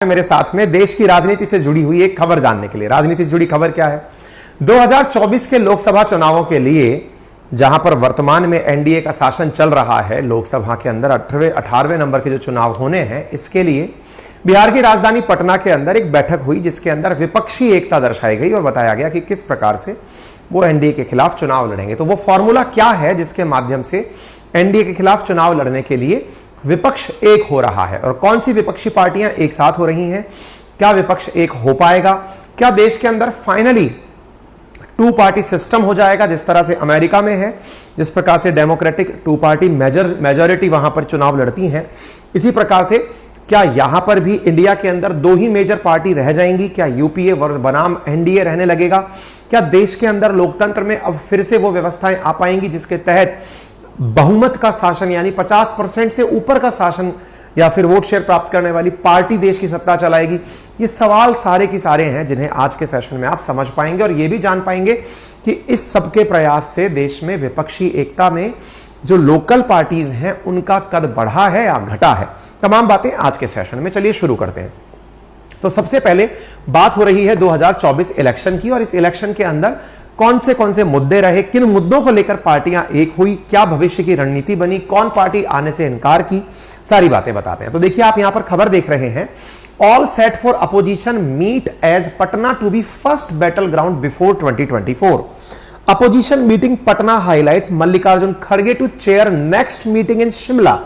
मेरे साथ में देश की राजनीति से जुड़ी हुई एक खबर जानने के लिए। राजनीति से जुड़ी खबर क्या है? 2024 के लोकसभा चुनावों के लिए जहां पर वर्तमान में एनडीए का शासन चल रहा है, लोकसभा के अंदर 18वें नंबर के जो चुनाव होने हैं, इसके लिए बिहार की राजधानी पटना के अंदर एक बैठक हुई जिसके अंदर विपक्षी एकता दर्शाई गई और बताया गया कि किस प्रकार से वो एनडीए के खिलाफ चुनाव लड़ेंगे। तो वो फॉर्मूला क्या है जिसके माध्यम से एनडीए के खिलाफ चुनाव लड़ने के लिए विपक्ष एक हो रहा है और कौन सी विपक्षी पार्टियां एक साथ हो रही हैं? क्या विपक्ष एक हो पाएगा? क्या देश के अंदर फाइनली टू पार्टी सिस्टम हो जाएगा जिस तरह से अमेरिका में है, जिस प्रकार से डेमोक्रेटिक टू पार्टी मेजॉरिटी वहां पर चुनाव लड़ती हैं, इसी प्रकार से क्या यहां पर भी इंडिया के अंदर दो ही मेजर पार्टी रह जाएंगी? क्या यूपीए बनाम एनडीए रहने लगेगा? क्या देश के अंदर लोकतंत्र में अब फिर से वो व्यवस्थाएं आ पाएंगी जिसके तहत बहुमत का शासन यानी 50% से ऊपर का शासन या फिर वोट शेयर प्राप्त करने वाली पार्टी देश की सत्ता चलाएगी? ये सवाल सारे की सारे हैं जिन्हें आज के सेशन में आप समझ पाएंगे और ये भी जान पाएंगे कि इस सबके प्रयास से देश में विपक्षी एकता में जो लोकल पार्टीज हैं उनका कद बढ़ा है या घटा है। तमाम बातें आज के सेशन में। चलिए शुरू करते हैं। तो सबसे पहले बात हो रही है 2024 इलेक्शन की और इस इलेक्शन के अंदर कौन से मुद्दे रहे, किन मुद्दों को लेकर पार्टियां एक हुई, क्या भविष्य की रणनीति बनी, कौन पार्टी आने से इनकार की, सारी बातें बताते हैं। तो देखिए, आप यहां पर खबर देख रहे हैं, all set for opposition meet as Patna to be first battle ground before 2024। Opposition meeting Patna highlights Mallikarjun खड़गे to chair next meeting in Shimla.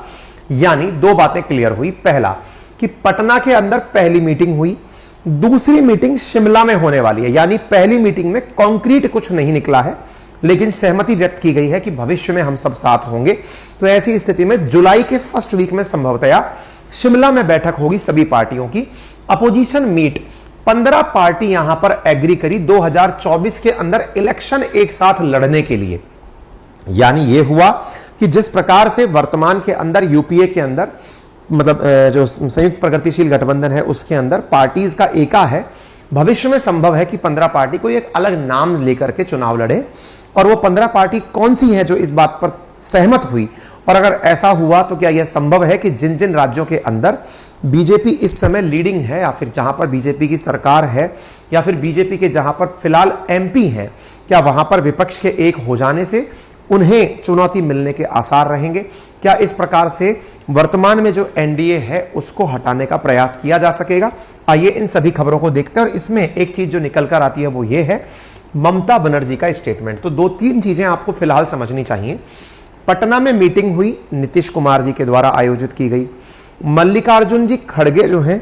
यानी दो बातें क्लियर हुई। पहला कि पटना के अंदर पहली मीटिंग हुई, दूसरी मीटिंग शिमला में होने वाली है। यानी पहली मीटिंग में कॉन्क्रीट कुछ नहीं निकला है लेकिन सहमति व्यक्त की गई है कि भविष्य में हम सब साथ होंगे। तो ऐसी स्थिति में जुलाई के फर्स्ट वीक में संभवतया शिमला में बैठक होगी सभी पार्टियों की। अपोजिशन मीट 15 पार्टी यहां पर एग्री करी 2024 के अंदर इलेक्शन एक साथ लड़ने के लिए। यानी यह हुआ कि जिस प्रकार से वर्तमान के अंदर यूपीए के अंदर मतलब जो संयुक्त प्रगतिशील गठबंधन है उसके अंदर पार्टीज का एका है, भविष्य में संभव है कि 15 पार्टी कोई एक अलग नाम लेकर के चुनाव लड़े। और वो 15 पार्टी कौन सी है जो इस बात पर सहमत हुई? और अगर ऐसा हुआ तो क्या यह संभव है कि जिन जिन राज्यों के अंदर बीजेपी इस समय लीडिंग है या फिर जहां पर बीजेपी की सरकार है या फिर बीजेपी के जहां पर फिलहाल एमपी हैं, क्या वहां पर विपक्ष के एक हो जाने से उन्हें चुनौती मिलने के आसार रहेंगे? क्या इस प्रकार से वर्तमान में जो एनडीए है उसको हटाने का प्रयास किया जा सकेगा? आइए इन सभी खबरों को देखते हैं। और इसमें एक चीज जो निकल कर आती है वो ये है ममता बनर्जी का स्टेटमेंट। तो दो तीन चीजें आपको फिलहाल समझनी चाहिए। पटना में मीटिंग हुई, नीतीश कुमार जी के द्वारा आयोजित की गई। मल्लिकार्जुन जी खड़गे जो हैं,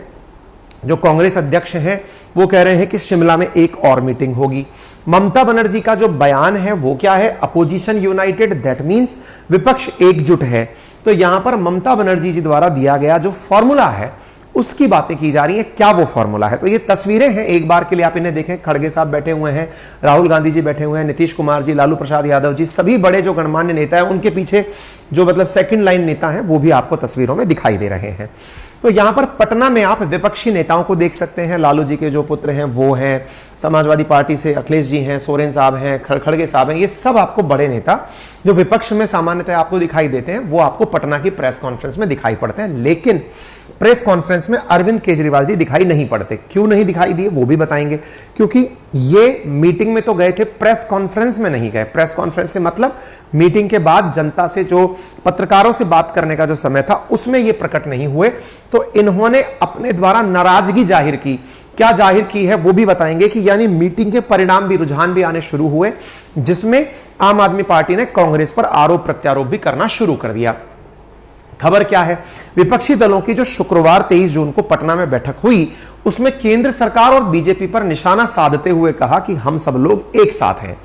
जो कांग्रेस अध्यक्ष हैं, वो कह रहे हैं कि शिमला में एक और मीटिंग होगी। ममता बनर्जी का जो बयान है वो क्या है? अपोजिशन यूनाइटेड, दैट मींस विपक्ष एकजुट है। तो यहां पर ममता बनर्जी जी द्वारा दिया गया जो फॉर्मूला है उसकी बातें की जा रही है। क्या वो फॉर्मूला है? तो ये तस्वीरें हैं, एक बार के लिए आप इन्हें देखें। खड़गे साहब बैठे हुए हैं, राहुल गांधी जी बैठे हुए हैं, नीतीश कुमार जी, लालू प्रसाद यादव जी, सभी बड़े जो गणमान्य नेता हैं, उनके पीछे जो मतलब सेकंड लाइन नेता हैं वो भी आपको तस्वीरों में दिखाई दे रहे हैं। तो यहां पर पटना में आप विपक्षी नेताओं को देख सकते हैं। लालू जी के जो पुत्र हैं वो हैं, समाजवादी पार्टी से अखिलेश जी हैं, सोरेन साहब हैं, खड़गे साहब हैं। ये सब आपको बड़े नेता जो विपक्ष में सामान्यतः आपको दिखाई देते हैं वो आपको पटना की प्रेस कॉन्फ्रेंस में दिखाई पड़ते हैं। लेकिन प्रेस कॉन्फ्रेंस में अरविंद केजरीवाल जी दिखाई नहीं पड़ते। क्यों नहीं दिखाई दिए वो भी बताएंगे, क्योंकि ये मीटिंग में तो गए थे, प्रेस कॉन्फ्रेंस में नहीं गए। प्रेस कॉन्फ्रेंस से मतलब मीटिंग के बाद जनता से जो पत्रकारों से बात करने का जो समय था उसमें ये प्रकट नहीं हुए। तो इन्होंने अपने द्वारा नाराजगी जाहिर की। क्या जाहिर की है वो भी बताएंगे कि यानी मीटिंग के परिणाम भी, रुझान भी आने शुरू हुए जिसमें आम आदमी पार्टी ने कांग्रेस पर आरोप प्रत्यारोप भी करना शुरू कर दिया। खबर क्या है? विपक्षी दलों की जो शुक्रवार 23 जून को पटना में बैठक हुई उसमें केंद्र सरकार और बीजेपी पर निशाना साधते हुए कहा कि हम सब लोग एक साथ हैं।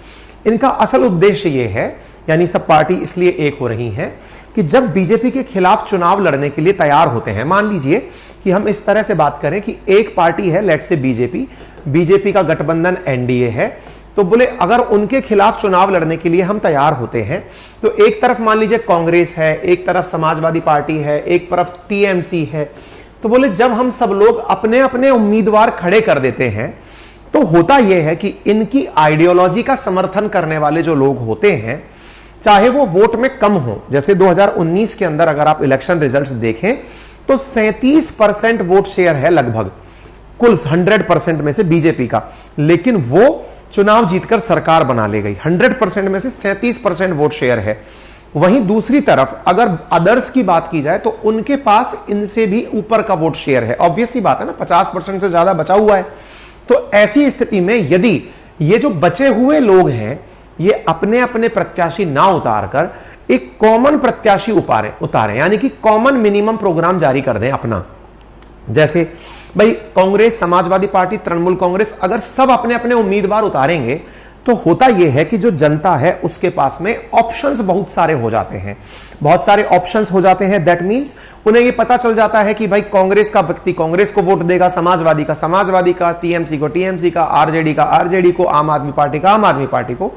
इनका असल उद्देश्य यह है, यानी सब पार्टी इसलिए एक हो रही हैं कि जब बीजेपी के खिलाफ चुनाव लड़ने के लिए तैयार होते हैं, मान लीजिए कि हम इस तरह से बात करें कि एक पार्टी है, लेट्स से बीजेपी का गठबंधन एनडीए है, तो बोले अगर उनके खिलाफ चुनाव लड़ने के लिए हम तैयार होते हैं तो एक तरफ मान लीजिए कांग्रेस है, एक तरफ समाजवादी पार्टी है, एक तरफ टीएमसी है, तो बोले जब हम सब लोग अपने अपने उम्मीदवार खड़े कर देते हैं तो होता यह है कि इनकी आइडियोलॉजी का समर्थन करने वाले जो लोग होते हैं, चाहे वो वोट में कम हो, जैसे 2019 के अंदर अगर आप इलेक्शन रिजल्ट्स देखें तो 37% वोट शेयर है लगभग कुल 100% में से बीजेपी का, लेकिन वो चुनाव जीतकर सरकार बना ले गई। 100% में से 37% वोट शेयर है। वहीं दूसरी तरफ अगर अदर्स की बात की जाए तो उनके पास इनसे भी ऊपर का वोट शेयर है। ऑब्वियस सी बात है ना, 50% से ज्यादा बचा हुआ है। तो ऐसी स्थिति में यदि ये जो बचे हुए लोग हैं ये अपने अपने प्रत्याशी ना उतारकर एक कॉमन प्रत्याशी उतारें, यानी कि कॉमन मिनिमम प्रोग्राम जारी कर दें अपना, जैसे भाई कांग्रेस, समाजवादी पार्टी, तृणमूल कांग्रेस, अगर सब अपने अपने उम्मीदवार उतारेंगे तो होता यह है कि जो जनता है उसके पास में ऑप्शंस बहुत सारे हो जाते हैं, बहुत सारे ऑप्शंस हो जाते हैं। दैट मींस उन्हें यह पता चल जाता है कि भाई कांग्रेस का व्यक्ति कांग्रेस को वोट देगा, समाजवादी का समाजवादी का, टीएमसी को टीएमसी का, आरजेडी का आरजेडी को, आम आदमी पार्टी का आम आदमी पार्टी को,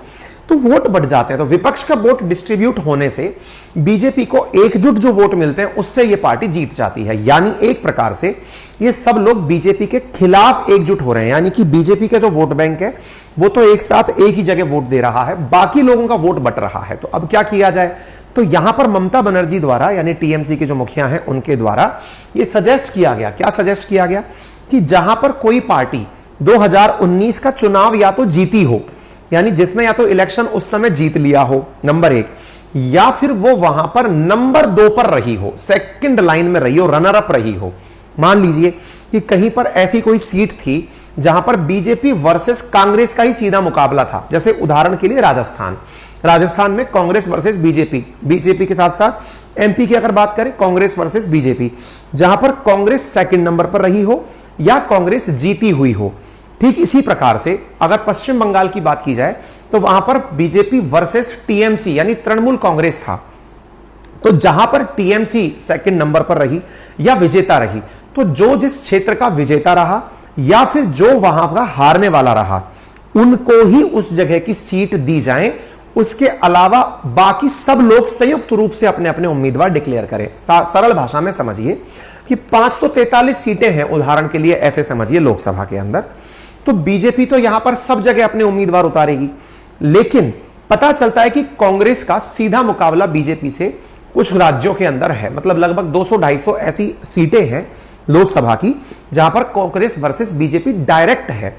तो वोट बढ़ जाते हैं। तो विपक्ष का वोट डिस्ट्रीब्यूट होने से बीजेपी को एकजुट जो वोट मिलते हैं उससे यह पार्टी जीत जाती है। यानी एक प्रकार से ये सब लोग बीजेपी के खिलाफ एकजुट हो रहे हैं, यानी कि बीजेपी का जो वोट बैंक है वो तो एक साथ एक ही जगह वोट दे रहा है, बाकी लोगों का वोट बट रहा है। तो अब क्या किया जाए? तो यहां पर ममता बनर्जी द्वारा, यानी टीएमसी के जो मुखिया हैं उनके द्वारा यह सजेस्ट किया गया, क्या सजेस्ट किया गया कि जहां पर कोई पार्टी 2019 का चुनाव या तो जीती हो, यानी जिसने या तो इलेक्शन उस समय जीत लिया हो, नंबर 1, या फिर वो वहां पर नंबर 2 पर रही हो, सेकंड लाइन में रही हो, रनर अप रही हो। मान लीजिए कि कहीं पर ऐसी कोई सीट थी जहां पर बीजेपी वर्सेस कांग्रेस का ही सीधा मुकाबला था, जैसे उदाहरण के लिए राजस्थान में कांग्रेस वर्सेस बीजेपी के साथ साथ एमपी की अगर बात करें कांग्रेस वर्सेस बीजेपी, जहां पर कांग्रेस सेकंड नंबर पर रही हो या कांग्रेस जीती हुई हो। ठीक इसी प्रकार से अगर पश्चिम बंगाल की बात की जाए तो वहां पर बीजेपी वर्सेस टीएमसी यानी तृणमूल कांग्रेस था। तो जहां पर टीएमसी सेकंड नंबर पर रही या विजेता रही, तो जो जिस क्षेत्र का विजेता रहा या फिर जो वहां का हारने वाला रहा, उनको ही उस जगह की सीट दी जाए। उसके अलावा बाकी सब लोग संयुक्त रूप से अपने अपने उम्मीदवार डिक्लेयर करें। सरल भाषा में समझिए कि 543 सीटें हैं, उदाहरण के लिए ऐसे समझिए लोकसभा के अंदर। तो बीजेपी तो यहां पर सब जगह अपने उम्मीदवार उतारेगी, लेकिन पता चलता है कि कांग्रेस का सीधा मुकाबला बीजेपी से कुछ राज्यों के अंदर है, मतलब लगभग 200-250 ऐसी सीटें हैं लोकसभा की जहां पर कांग्रेस वर्सेस बीजेपी डायरेक्ट है।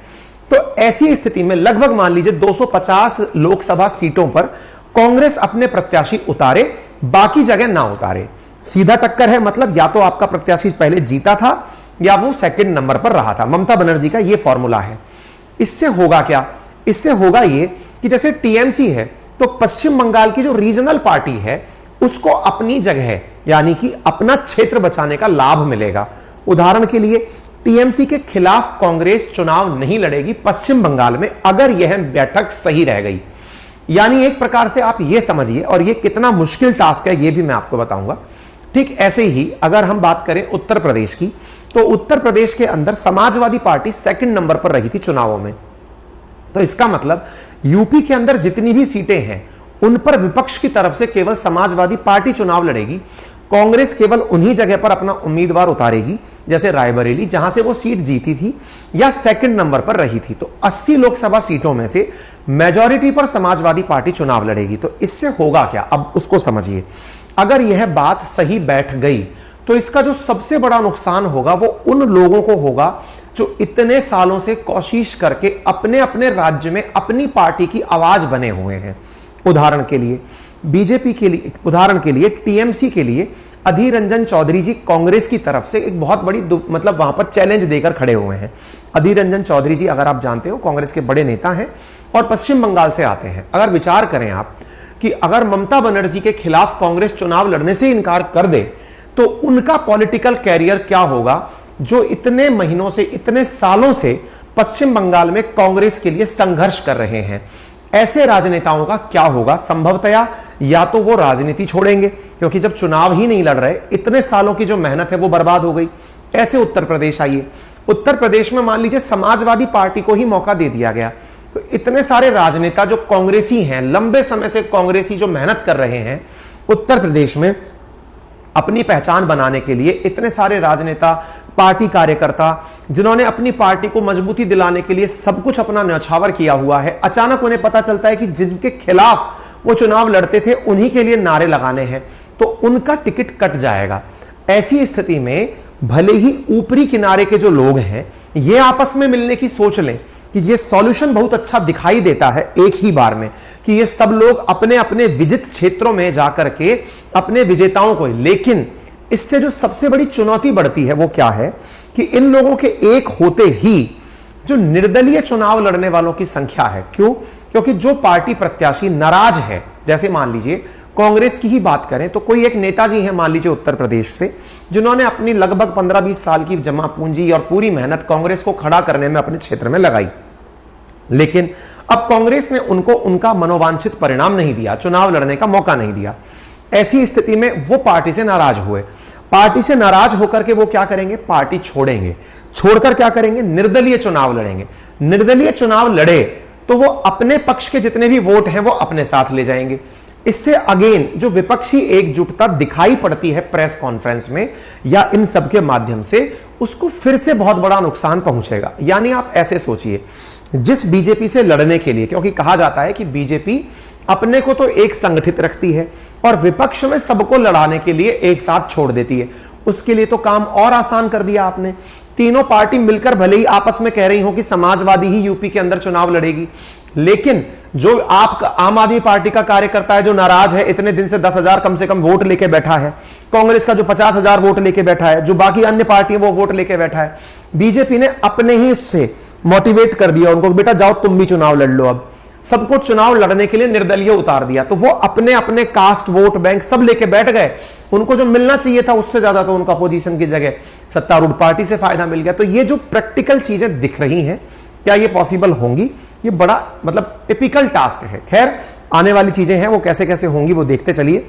तो ऐसी स्थिति में लगभग मान लीजिए 250 लोकसभा सीटों पर कांग्रेस अपने प्रत्याशी उतारे, बाकी जगह ना उतारे। सीधा टक्कर है, मतलब या तो आपका प्रत्याशी पहले जीता था या वो सेकंड नंबर पर रहा था। ममता बनर्जी का ये फॉर्मूला है। इससे होगा क्या? इससे होगा ये कि जैसे टीएमसी है तो पश्चिम बंगाल की जो रीजनल पार्टी है उसको अपनी जगह यानी कि अपना क्षेत्र बचाने का लाभ मिलेगा। उदाहरण के लिए टीएमसी के खिलाफ कांग्रेस चुनाव नहीं लड़ेगी पश्चिम बंगाल में अगर यह बैठक सही रह गई। यानी एक प्रकार से आप यह समझिए, और यह कितना मुश्किल टास्क है यह भी मैं आपको बताऊंगा। ठीक ऐसे ही अगर हम बात करें उत्तर प्रदेश की, तो उत्तर प्रदेश के अंदर समाजवादी पार्टी सेकंड नंबर पर रही थी चुनावों में। तो इसका मतलब यूपी के अंदर जितनी भी सीटें हैं उन पर विपक्ष की तरफ से केवल समाजवादी पार्टी चुनाव लड़ेगी। कांग्रेस केवल उन्हीं जगह पर अपना उम्मीदवार उतारेगी, जैसे रायबरेली जहां से वो सीट जीती थी या सेकंड नंबर पर रही थी। तो 80 लोकसभा सीटों में से मेजॉरिटी पर समाजवादी पार्टी चुनाव लड़ेगी। तो इससे होगा क्या, अब उसको समझिए। अगर यह बात सही बैठ गई तो इसका जो सबसे बड़ा नुकसान होगा वो उन लोगों को होगा जो इतने सालों से कोशिश करके अपने अपने राज्य में अपनी पार्टी की आवाज बने हुए हैं। उदाहरण के लिए बीजेपी के लिए, उदाहरण के लिए टीएमसी के लिए अधीर रंजन चौधरी जी कांग्रेस की तरफ से एक बहुत बड़ी मतलब वहां पर चैलेंज देकर खड़े हुए हैं। अधीर रंजन चौधरी जी अगर आप जानते हो कांग्रेस के बड़े नेता हैं और पश्चिम बंगाल से आते हैं। अगर विचार करें आप कि अगर ममता बनर्जी के खिलाफ कांग्रेस चुनाव लड़ने से इनकार कर दे तो उनका पॉलिटिकल कैरियर क्या होगा, जो इतने महीनों से, इतने सालों से पश्चिम बंगाल में कांग्रेस के लिए संघर्ष कर रहे हैं। ऐसे राजनेताओं का क्या होगा? संभवतया या तो वो राजनीति छोड़ेंगे, क्योंकि जब चुनाव ही नहीं लड़ रहे, इतने सालों की जो मेहनत है वो बर्बाद हो गई। ऐसे उत्तर प्रदेश आइए, उत्तर प्रदेश में मान लीजिए समाजवादी पार्टी को ही मौका दे दिया गया, तो इतने सारे राजनेता जो कांग्रेसी हैं, लंबे समय से कांग्रेसी जो मेहनत कर रहे हैं उत्तर प्रदेश में अपनी पहचान बनाने के लिए, इतने सारे राजनेता, पार्टी कार्यकर्ता जिन्होंने अपनी पार्टी को मजबूती दिलाने के लिए सब कुछ अपना न्यौछावर किया हुआ है, अचानक उन्हें पता चलता है कि जिनके खिलाफ वो चुनाव लड़ते थे उन्हीं के लिए नारे लगाने हैं, तो उनका टिकट कट जाएगा। ऐसी स्थिति में भले ही ऊपरी किनारे के जो लोग हैं ये आपस में मिलने की सोच लें कि ये सॉल्यूशन बहुत अच्छा दिखाई देता है एक ही बार में, कि ये सब लोग अपने अपने विजित क्षेत्रों में जाकर के अपने विजेताओं को, लेकिन इससे जो सबसे बड़ी चुनौती बढ़ती है वो क्या है कि इन लोगों के एक होते ही जो निर्दलीय चुनाव लड़ने वालों की संख्या है। क्यों? क्योंकि जो पार्टी प्रत्याशी नाराज है, जैसे मान लीजिए कांग्रेस की ही बात करें तो कोई एक नेताजी है मान लीजिए उत्तर प्रदेश से, जिन्होंने अपनी लगभग 15-20 साल की जमा पूंजी और पूरी मेहनत कांग्रेस को खड़ा करने में अपने क्षेत्र में लगाई, लेकिन अब कांग्रेस ने उनको उनका मनोवांछित परिणाम नहीं दिया, चुनाव लड़ने का मौका नहीं दिया। ऐसी स्थिति में वो पार्टी से नाराज हुए। पार्टी से नाराज होकर के वो क्या करेंगे? पार्टी छोड़ेंगे। छोड़कर क्या करेंगे? निर्दलीय चुनाव लड़ेंगे। निर्दलीय चुनाव लड़े तो वो अपने पक्ष के जितने भी वोट हैं वो अपने साथ ले जाएंगे। इससे अगेन जो विपक्षी एकजुटता दिखाई पड़ती है प्रेस कॉन्फ्रेंस में या इन सब के माध्यम से, उसको फिर से बहुत बड़ा नुकसान पहुंचेगा। यानी आप ऐसे सोचिए, जिस बीजेपी से लड़ने के लिए, क्योंकि कहा जाता है कि बीजेपी अपने को तो एक संगठित रखती है और विपक्ष में सबको लड़ाने के लिए एक साथ छोड़ देती है, उसके लिए तो काम और आसान कर दिया आपने। तीनों पार्टी मिलकर भले ही आपस में कह रही हो कि समाजवादी ही यूपी के अंदर चुनाव लड़ेगी, लेकिन जो आप आम आदमी पार्टी का कार्यकर्ता है जो नाराज है, इतने दिन से 10,000 कम से कम वोट लेके बैठा है, कांग्रेस का जो 50,000 वोट लेके बैठा है, जो बाकी अन्य पार्टी है वो वोट लेके बैठा है, बीजेपी ने अपने ही उससे मोटिवेट कर दिया उनको, बेटा जाओ तुम भी चुनाव लड़ लो। अब सबको चुनाव लड़ने के लिए निर्दलीय उतार दिया, तो वो अपने अपने कास्ट वोट बैंक सब लेके बैठ गए। उनको जो मिलना चाहिए था उससे ज्यादा तो उनको अपोजिशन की जगह सत्तारूढ़ पार्टी से फायदा मिल गया। तो ये जो प्रैक्टिकल चीजें दिख रही हैं, क्या ये पॉसिबल होंगी? ये बड़ा मतलब टिपिकल टास्क है। खैर, आने वाली चीजें हैं वो कैसे कैसे होंगी वो देखते चलिए।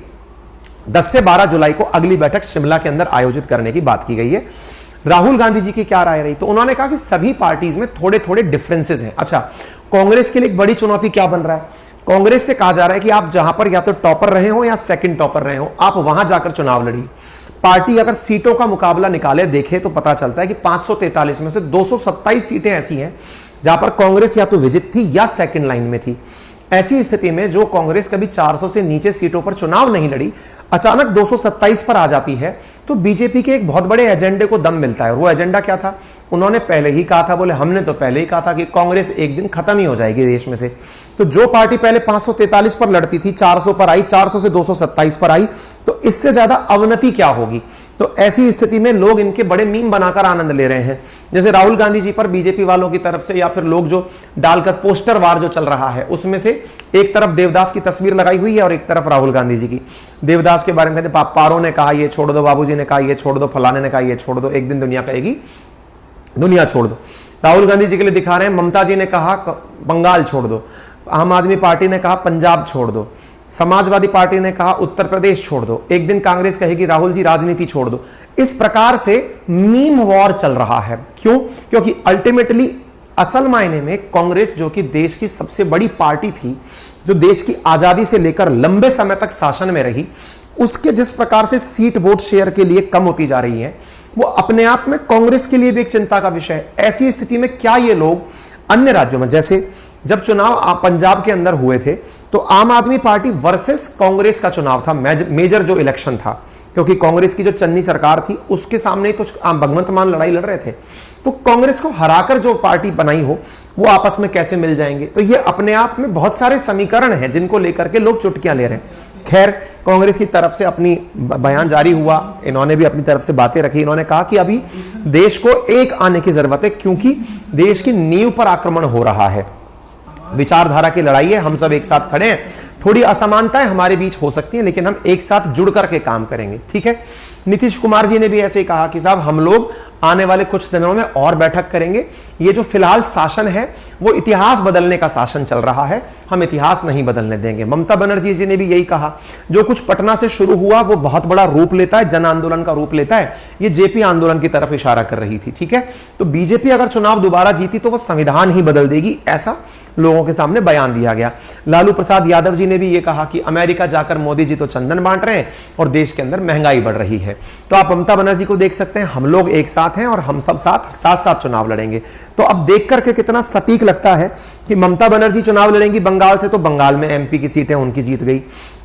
10 से 12 जुलाई को अगली बैठक शिमला के अंदर आयोजित करने की बात की गई है। राहुल गांधी जी की क्या राय रही? तो उन्होंने कहा कि सभी पार्टीज में थोड़े थोड़े डिफरेंसेस हैं। अच्छा, कांग्रेस के लिए एक बड़ी चुनौती क्या बन रहा है? कांग्रेस से कहा जा रहा है कि आप जहां पर या तो टॉपर रहे हो या सेकंड टॉपर रहे हो, आप वहां जाकर चुनाव लड़िए। पार्टी अगर सीटों का मुकाबला निकाले देखे तो पता चलता है कि 543 में से 227 सीटें ऐसी हैं जहां पर कांग्रेस या तो विजित थी या सेकंड लाइन में थी। ऐसी स्थिति में जो कांग्रेस कभी 400 से नीचे सीटों पर चुनाव नहीं लड़ी, अचानक 227 पर आ जाती है, तो बीजेपी के एक बहुत बड़े एजेंडे को दम मिलता है। वो एजेंडा क्या था? उन्होंने पहले ही कहा था, बोले हमने तो पहले ही कहा था कि कांग्रेस एक दिन खत्म ही हो जाएगी देश में से। तो जो पार्टी पहले 543 पर लड़ती थी 400 पर आई, 400 से 227 पर आई, तो इससे ज्यादा अवनति क्या होगी? तो ऐसी स्थिति में लोग इनके बड़े मीम बनाकर आनंद ले रहे हैं। जैसे राहुल गांधी जी पर बीजेपी वालों की तरफ से या फिर लोग जो डालकर पोस्टर वार जो चल रहा है, उसमें से एक तरफ देवदास की तस्वीर लगाई हुई है और एक तरफ राहुल गांधी जी की। देवदास के बारे में कहते पारों ने कहा ये छोड़ दो, बाबूजी ने कहा ये छोड़ दो, फलाने ने कहा ये छोड़ दो, एक दिन दुनिया कहेगी दुनिया छोड़ दो। राहुल गांधी जी के लिए दिखा रहे हैं, ममता जी ने कहा बंगाल छोड़ दो, आम आदमी पार्टी ने कहा पंजाब छोड़ दो, समाजवादी पार्टी ने कहा उत्तर प्रदेश छोड़ दो, एक दिन कांग्रेस कहेगी राहुल जी राजनीति छोड़ दो। इस प्रकार से मीम वॉर चल रहा है। क्यों? क्योंकि अल्टीमेटली असल मायने में कांग्रेस जो कि देश की सबसे बड़ी पार्टी थी, जो देश की आजादी से लेकर लंबे समय तक शासन में रही, उसके जिस प्रकार से सीट वोट शेयर के लिए कम होती जा रही है, वो अपने आप में कांग्रेस के लिए भी एक चिंता का विषय है। ऐसी स्थिति में क्या ये लोग अन्य राज्यों में, जैसे जब चुनाव पंजाब के अंदर हुए थे तो आम आदमी पार्टी वर्सेस कांग्रेस का चुनाव था, मेजर जो इलेक्शन था, क्योंकि कांग्रेस की जो चन्नी सरकार थी उसके सामने ही तो भगवंत मान लड़ाई लड़ रहे थे। तो कांग्रेस को हराकर जो पार्टी बनाई हो वो आपस में कैसे मिल जाएंगे? तो ये अपने आप में बहुत सारे समीकरण हैं जिनको लेकर के लोग चुटकियां ले रहे हैं। खैर, कांग्रेस की तरफ से अपनी बयान जारी हुआ, इन्होंने भी अपनी तरफ से बातें रखी। इन्होंने कहा कि अभी देश को एक आने की जरूरत है, क्योंकि देश की नींव पर आक्रमण हो रहा है, विचारधारा की लड़ाई है, हम सब एक साथ खड़े हैं, थोड़ी असमानताएं हमारे बीच हो सकती हैं लेकिन हम एक साथ जुड़ करके काम करेंगे। ठीक है, नीतीश कुमार जी ने भी ऐसे ही कहा कि साहब हम लोग आने वाले कुछ दिनों में और बैठक करेंगे, ये जो फिलहाल शासन है वो इतिहास बदलने का शासन चल रहा है, हम इतिहास नहीं बदलने देंगे। ममता बनर्जी जी ने भी यही कहा, जो कुछ पटना से शुरू हुआ वो बहुत बड़ा रूप लेता है, जन आंदोलन का रूप लेता है, ये जेपी आंदोलन की तरफ इशारा कर रही थी। ठीक है, तो बीजेपी अगर चुनाव दोबारा जीती तो वो संविधान ही बदल देगी, ऐसा लोगों के सामने बयान दिया गया। लालू प्रसाद यादव जी ने भी ये कहा कि अमेरिका जाकर मोदी जी तो चंदन बांट रहे हैं और देश के अंदर महंगाई बढ़ रही है। तो आप ममता बनर्जी को देख सकते हैं, हम लोग एक साथ हैं और हम सब साथ चुनाव लड़ेंगे। तो अब देख करके कितना सटीक लगता है कि ममता बनर्जी चुनाव लड़ेंगी बंगाल से, तो बंगाल में एमपी की सीटें उनकी जीत गई।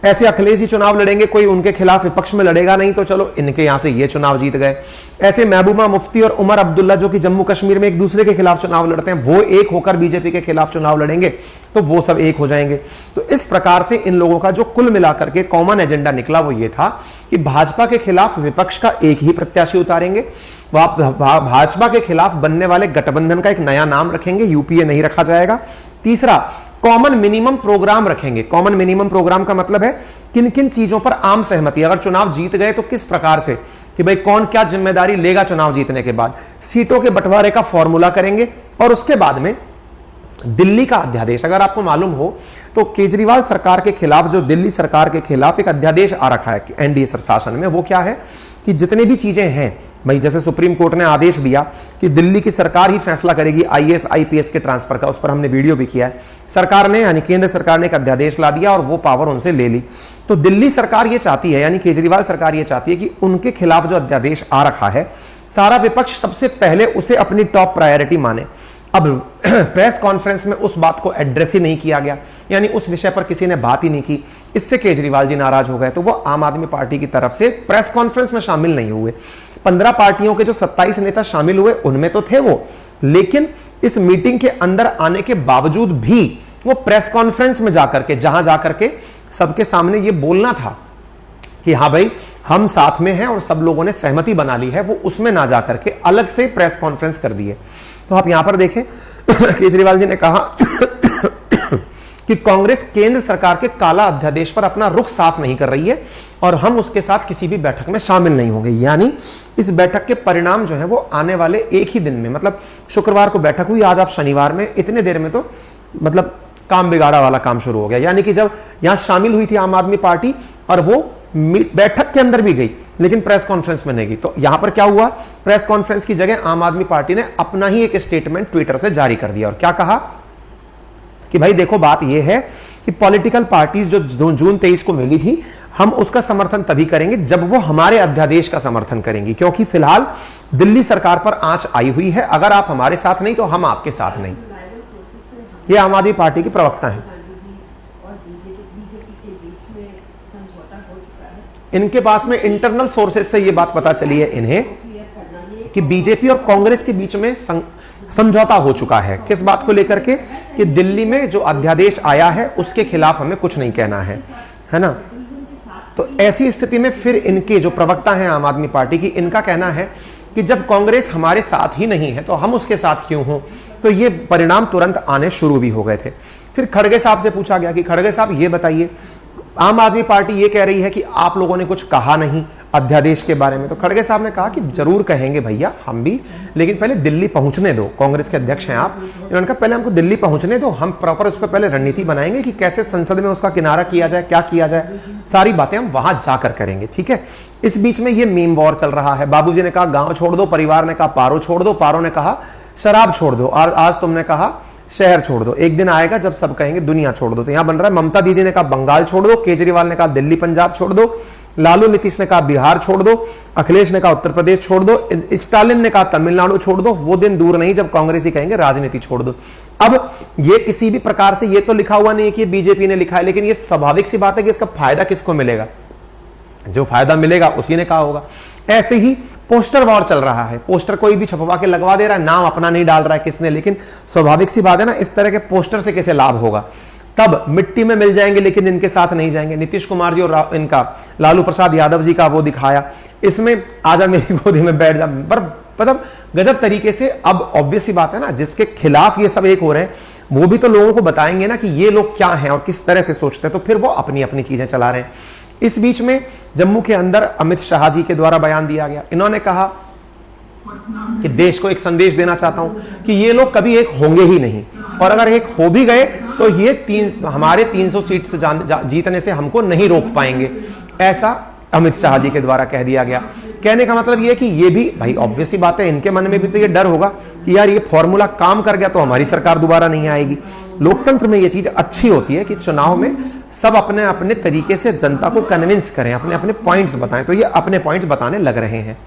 ऐसे अखिलेश जी चुनाव लड़ेंगे, कोई उनके खिलाफ विपक्ष में लड़ेगा नहीं, तो चलो इनके यहां से ये चुनाव जीत गए। ऐसे महबूबा मुफ्ती और उमर अब्दुल्ला जो कि जम्मू कश्मीर में एक दूसरे के खिलाफ चुनाव लड़ते हैं, वो एक होकर बीजेपी के खिलाफ चुनाव लड़ेंगे तो वो सब एक हो जाएंगे। तो इस प्रकार से इन लोगों का जो कुल मिलाकर के कॉमन एजेंडा निकला वो ये था कि भाजपा के खिलाफ विपक्ष का एक ही प्रत्याशी उतारेंगे, भाजपा के खिलाफ बनने वाले गठबंधन का एक नया नाम रखेंगे, यूपीए नहीं रखा जाएगा। तीसरा, कॉमन मिनिमम प्रोग्राम रखेंगे। कॉमन मिनिमम प्रोग्राम का मतलब है किन किन चीजों पर आम सहमति, अगर चुनाव जीत गए तो किस प्रकार से, कि भाई कौन क्या जिम्मेदारी लेगा चुनाव जीतने के बाद। सीटों के बंटवारे का फॉर्मूला करेंगे और उसके बाद में दिल्ली का अध्यादेश, अगर आपको मालूम हो तो केजरीवाल सरकार के खिलाफ, जो दिल्ली सरकार के खिलाफ एक अध्यादेश आ रखा है एनडीए शासन में, वो क्या है कि जितने भी चीजें हैं भाई, जैसे सुप्रीम कोर्ट ने आदेश दिया कि दिल्ली की सरकार ही फैसला करेगी आईएएस आईपीएस के ट्रांसफर का, उस पर हमने वीडियो भी किया है। सरकार ने यानी केंद्र सरकार ने एक अध्यादेश ला दिया और वो पावर उनसे ले ली। तो दिल्ली सरकार ये चाहती है, यानी केजरीवाल सरकार ये चाहती है कि उनके खिलाफ जो अध्यादेश आ रखा है, सारा विपक्ष सबसे पहले उसे अपनी टॉप प्रायोरिटी माने। अब प्रेस कॉन्फ्रेंस में उस बात को एड्रेस ही नहीं किया गया, यानी उस विषय पर किसी ने बात ही नहीं की। इससे केजरीवाल जी नाराज हो गए, तो वो आम आदमी पार्टी की तरफ से प्रेस कॉन्फ्रेंस में शामिल नहीं हुए। 15 पार्टियों के जो 27 नेता शामिल हुए उनमें तो थे वो, लेकिन इस मीटिंग के अंदर आने के बावजूद भी वो प्रेस कॉन्फ्रेंस में जाकर के, जहां जाकर के सबके सामने ये बोलना था कि हाँ भाई हम साथ में हैं और सब लोगों ने सहमति बना ली है, वो उसमें ना जाकर के अलग से प्रेस कॉन्फ्रेंस कर दिए। तो आप यहां पर देखें केजरीवाल जी ने कहा कि कांग्रेस केंद्र सरकार के काला अध्यादेश पर अपना रुख साफ नहीं कर रही है और हम उसके साथ किसी भी बैठक में शामिल नहीं होंगे। यानी इस बैठक के परिणाम जो है वो आने वाले एक ही दिन में, मतलब शुक्रवार को बैठक हुई, आज आप शनिवार में, इतने देर में तो मतलब काम बिगाड़ा वाला काम शुरू हो गया। यानी कि जब यहां शामिल हुई थी आम आदमी पार्टी और वो बैठक के अंदर भी गई लेकिन प्रेस कॉन्फ्रेंस में नहीं गई, तो यहां पर क्या हुआ, प्रेस कॉन्फ्रेंस की जगह आम आदमी पार्टी ने अपना ही एक स्टेटमेंट ट्विटर से जारी कर दिया और क्या कहा कि भाई देखो बात यह है कि पॉलिटिकल पार्टीज जो जून 23 को मिली थी, हम उसका समर्थन तभी करेंगे जब वो हमारे अध्यादेश का समर्थन करेंगी, क्योंकि फिलहाल दिल्ली सरकार पर आंच आई हुई है, अगर आप हमारे साथ नहीं तो हम आपके साथ नहीं। ये आम आदमी पार्टी की प्रवक्ता है। इनके पास में इंटरनल सोर्सेज से यह बात पता चली है इन्हें कि बीजेपी और कांग्रेस के बीच में समझौता हो चुका है। किस बात को लेकर के, कि दिल्ली में जो अध्यादेश आया है उसके खिलाफ हमें कुछ नहीं कहना है ना। तो ऐसी स्थिति में फिर इनके जो प्रवक्ता हैं आम आदमी पार्टी की, इनका कहना है कि जब कांग्रेस हमारे साथ ही नहीं है तो हम उसके साथ क्यों हों। तो ये परिणाम तुरंत आने शुरू भी हो गए थे। फिर खड़गे साहब से पूछा गया कि खड़गे साहब ये बताइए, आम आदमी पार्टी ये कह रही है कि आप लोगों ने कुछ कहा नहीं अध्यादेश के बारे में। तो खड़गे साहब ने कहा कि जरूर कहेंगे भैया हम भी, लेकिन पहले दिल्ली पहुंचने दो। कांग्रेस के अध्यक्ष हैं आप, इन्होंने कहा पहले हमको दिल्ली पहुंचने दो, हम प्रॉपर उस पर पहले रणनीति बनाएंगे कि कैसे संसद में उसका किनारा किया जाए, क्या किया जाए, सारी बातें हम वहां जाकर करेंगे, ठीक है। इस बीच में ये मीम वॉर चल रहा है। बाबूजी ने कहा गांव छोड़ दो, परिवार ने कहा पारो छोड़ दो, पारो ने कहा शराब छोड़ दो, और आज तुमने कहा शहर छोड़ दो। एक दिन आएगा जब सब कहेंगे दुनिया छोड़ दो। तो यहां बन रहा है, ममता दीदी ने कहा बंगाल छोड़ दो, केजरीवाल ने कहा दिल्ली पंजाब छोड़ दो, लालू नीतीश ने कहा बिहार छोड़ दो, अखिलेश ने कहा उत्तर प्रदेश छोड़ दो, स्टालिन ने कहा तमिलनाडु छोड़ दो। वो दिन दूर नहीं जब कांग्रेस ही कहेंगे राजनीति छोड़ दो। अब ये किसी भी प्रकार से, ये तो लिखा हुआ नहीं कि बीजेपी ने लिखा है, लेकिन ये स्वाभाविक सी बात है कि इसका फायदा किसको मिलेगा, जो फायदा मिलेगा उसी ने कहा होगा। ऐसे ही पोस्टर वॉर चल रहा है, पोस्टर कोई भी छपवा के लगवा दे रहा है, नाम अपना नहीं डाल रहा है किसने, लेकिन स्वाभाविक सी बात है ना, इस तरह के पोस्टर से कैसे लाभ होगा। तब मिट्टी में मिल जाएंगे लेकिन इनके साथ नहीं जाएंगे। नीतीश कुमार जी और इनका लालू प्रसाद यादव जी का वो दिखाया, इसमें आजा मेरी गोदी में बैठ जा, पर मतलब गजब तरीके से। अब ऑब्वियस सी बात है ना, जिसके खिलाफ ये सब एक हो रहे हैं वो भी तो लोगों को बताएंगे ना कि ये लोग क्या हैं और किस तरह से सोचते हैं, तो फिर वो अपनी अपनी चीजें चला रहे हैं। इस बीच में जम्मू के अंदर अमित शाह जी के द्वारा बयान दिया गया। इन्होंने कहा कि देश को एक संदेश देना चाहता हूं कि ये लोग कभी एक होंगे ही नहीं, और अगर एक हो भी गए तो ये हमारे 300 सीट से जीतने से हमको नहीं रोक पाएंगे, ऐसा अमित शाह जी के द्वारा कह दिया गया। कहने का मतलब ये कि ये भी भाई ऑब्वियस सी बात है, इनके मन में भी तो ये डर होगा कि यार ये फॉर्मूला काम कर गया तो हमारी सरकार दोबारा नहीं आएगी। लोकतंत्र में ये चीज अच्छी होती है कि चुनाव में सब अपने अपने तरीके से जनता को कन्विंस करें, अपने अपने पॉइंट्स बताएं, तो ये अपने पॉइंट्स बताने लग रहे हैं।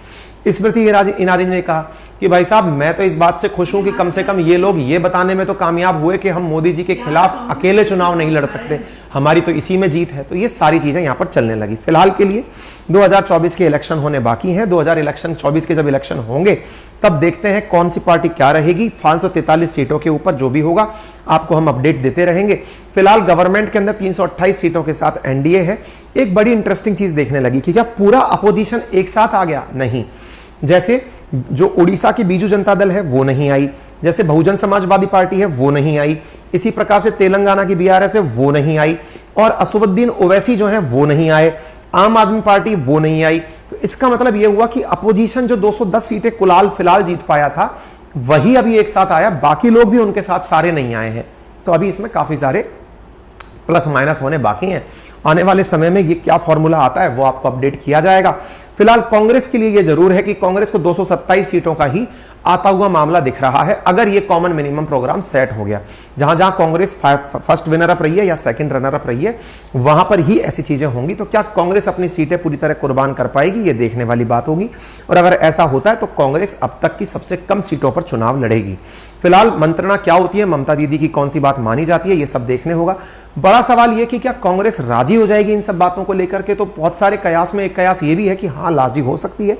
स्मृति ईरानी ने कहा कि भाई साहब मैं तो इस बात से खुश हूं कि कम से कम ये लोग ये बताने में तो कामयाब हुए कि हम मोदी जी के खिलाफ अकेले चुनाव नहीं लड़ सकते, हमारी तो इसी में जीत है। तो ये सारी चीजें यहां पर चलने लगी। फिलहाल के लिए 2024 के इलेक्शन होने बाकी हैं। 2024 के जब इलेक्शन होंगे तब देखते हैं कौन सी पार्टी क्या रहेगी। 543 सीटों के ऊपर जो भी होगा आपको हम अपडेट देते रहेंगे। फिलहाल गवर्नमेंट के अंदर 328 सीटों के साथ एनडीए है। एक बड़ी इंटरेस्टिंग चीज देखने लगी कि क्या पूरा अपोजिशन एक साथ आ गया? नहीं। जैसे जो उड़ीसा की बीजू जनता दल है वो नहीं आई, जैसे बहुजन समाजवादी पार्टी है वो नहीं आई, इसी प्रकार से तेलंगाना की बीआरएस है वो नहीं आई, और असुद्दीन ओवैसी जो है वो नहीं आए, आम आदमी पार्टी वो नहीं आई। तो इसका मतलब यह हुआ कि अपोजिशन जो 210 सीटें कुलाल फिलहाल जीत पाया था वही अभी एक साथ आया, बाकी लोग भी उनके साथ सारे नहीं आए हैं। तो अभी इसमें काफी सारे प्लस माइनस होने बाकी हैं। आने वाले समय में ये क्या फॉर्मूला आता है वो आपको अपडेट किया जाएगा। फिलहाल कांग्रेस के लिए ये जरूर है कि कांग्रेस को 227 सीटों का ही आता हुआ मामला दिख रहा है अगर ये कॉमन मिनिमम प्रोग्राम सेट हो गया। जहां जहां कांग्रेस फर्स्ट विनर अप रही है या सेकंड रनर अप रही है वहां पर ही ऐसी चीजें होंगी। तो क्या कांग्रेस अपनी सीटें पूरी तरह कुर्बान कर पाएगी, ये देखने वाली बात होगी। और अगर ऐसा होता है तो कांग्रेस अब तक की सबसे कम सीटों पर चुनाव लड़ेगी। फिलहाल मंत्रणा क्या होती है, ममता दीदी की कौन सी बात मानी जाती है, ये सब देखने होगा। बड़ा सवाल यह कि क्या कांग्रेस राजी हो जाएगी इन सब बातों को लेकर के? तो बहुत सारे कयास में एक कयास ये भी है कि हाँ राजी हो सकती है।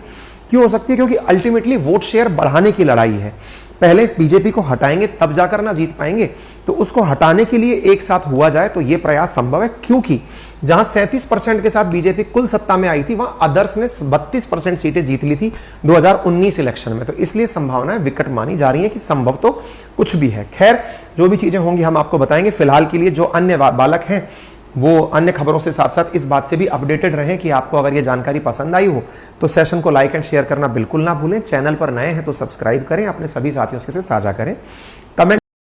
क्यों हो सकती है? क्योंकि अल्टीमेटली वोट शेयर बढ़ाने की लड़ाई है। पहले बीजेपी को हटाएंगे तब जाकर ना जीत पाएंगे, तो उसको हटाने के लिए एक साथ हुआ जाए तो यह प्रयास संभव है। क्योंकि जहां 37% के साथ बीजेपी कुल सत्ता में आई थी वहां अदर्स ने 32% सीटें जीत ली थी 2019 इलेक्शन में। तो इसलिए संभावनाएं विकट मानी जा रही है कि संभव तो कुछ भी है। खैर जो भी चीजें होंगी हम आपको बताएंगे। फिलहाल के लिए जो अन्य बालक हैं वो अन्य खबरों से साथ साथ इस बात से भी अपडेटेड रहें कि आपको अगर ये जानकारी पसंद आई हो तो सेशन को लाइक एंड शेयर करना बिल्कुल ना भूलें। चैनल पर नए हैं तो सब्सक्राइब करें, अपने सभी साथियों के साथ साझा करें। कमेंट